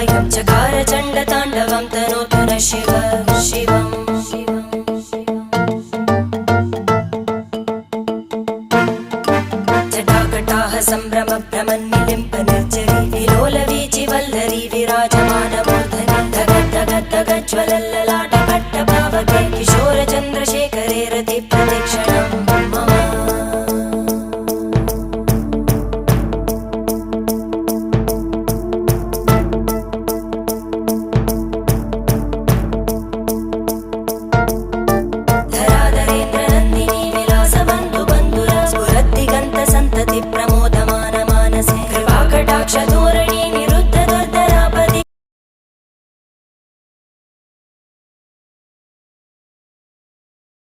कायं चकार चण्डताण्डवं तनोतु न शिव शिवम् जटाकटाह सम्भ्रम भ्रमन्निलिम्ब निर्जरी विलोलवीचि वल्लरी विराजमानमूर्धनि धग धग धग ज्वलल्ल